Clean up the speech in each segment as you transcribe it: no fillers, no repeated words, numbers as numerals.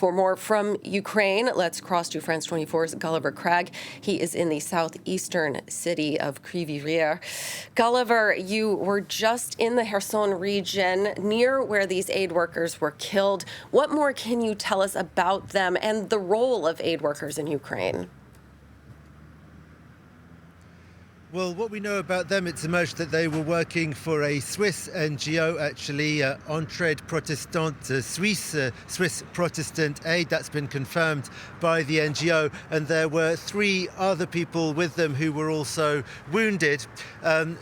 For more from Ukraine, let's cross to France 24's Gulliver Cragg. He is in the southeastern city of Kryvyi Rih. Gulliver, you were just in the Kherson region near where these aid workers were killed. What more can you tell us about them and the role of aid workers in Ukraine? Well, what we know about them, it's emerged that they were working for a Swiss NGO, actually, Entraide Protestante Suisse, Swiss Protestant Aid. That's been confirmed by the NGO. And there were 3 other people with them who were also wounded.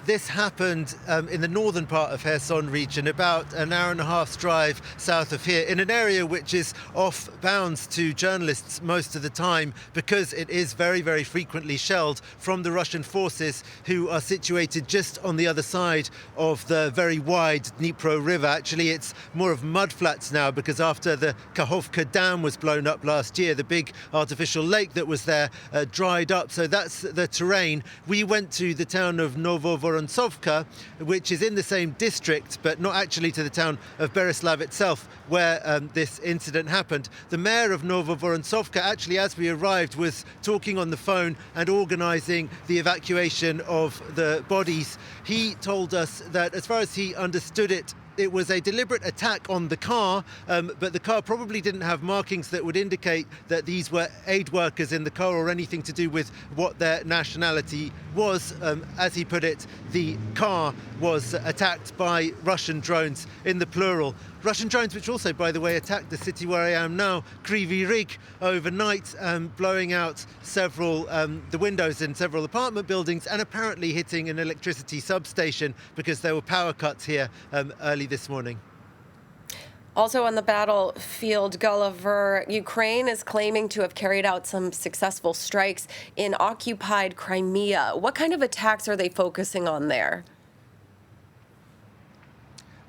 This happened in the northern part of Kherson region, about an hour and a half's drive south of here, in an area which is off bounds to journalists most of the time because it is very, very frequently shelled from the Russian forces who are situated just on the other side of the very wide Dnipro River. Actually, it's more of mudflats now because after the Kakhovka Dam was blown up last year, the big artificial lake that was there dried up. So that's the terrain. We went to the town of Novovorontsovka, which is in the same district, but not actually to the town of Bereslav itself, where this incident happened. The mayor of Novovorontsovka, actually, as we arrived, was talking on the phone and organising the evacuation of the bodies. He told us that, as far as he understood it, it was a deliberate attack on the car, but the car probably didn't have markings that would indicate that these were aid workers in the car or anything to do with what their nationality was. As he put it, the car was attacked by Russian drones, in the plural. Russian drones which also, by the way, attacked the city where I am now, Kryvyi Rih, overnight, blowing out several the windows in several apartment buildings and apparently hitting an electricity substation because there were power cuts here early this morning. Also on the battlefield, Gulliver, Ukraine is claiming to have carried out some successful strikes in occupied Crimea. What kind of attacks are they focusing on there?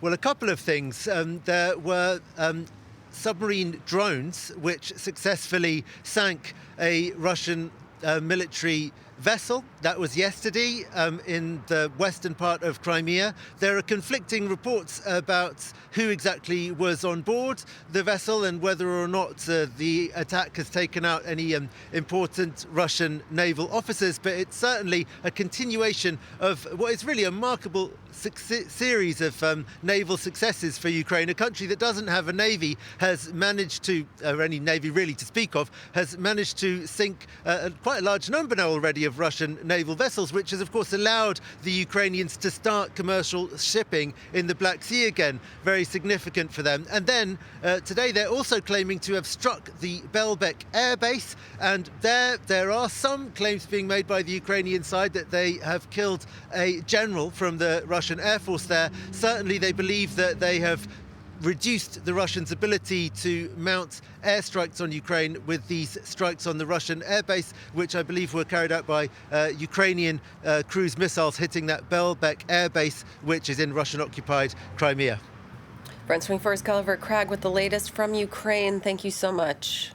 Well, a couple of things. There were submarine drones which successfully sank a Russian military vessel. That was yesterday in the western part of Crimea. There are conflicting reports about who exactly was on board the vessel and whether or not the attack has taken out any important Russian naval officers, but it's certainly a continuation of what is really a remarkable series of naval successes for Ukraine. A country that doesn't have a navy has managed to, or any navy really to speak of, has managed to sink quite a large number now already of Russian naval vessels, which has of course allowed the Ukrainians to start commercial shipping in the Black Sea again. Very significant for them. And then today they're also claiming to have struck the Belbek air base, and there are some claims being made by the Ukrainian side that they have killed a general from the Russian Air Force there. Certainly they believe that they have reduced the Russians' ability to mount airstrikes on Ukraine with these strikes on the Russian airbase, which I believe were carried out by Ukrainian cruise missiles hitting that Belbek airbase, which is in Russian-occupied Crimea. France 24's Gulliver Cragg with the latest from Ukraine. Thank you so much.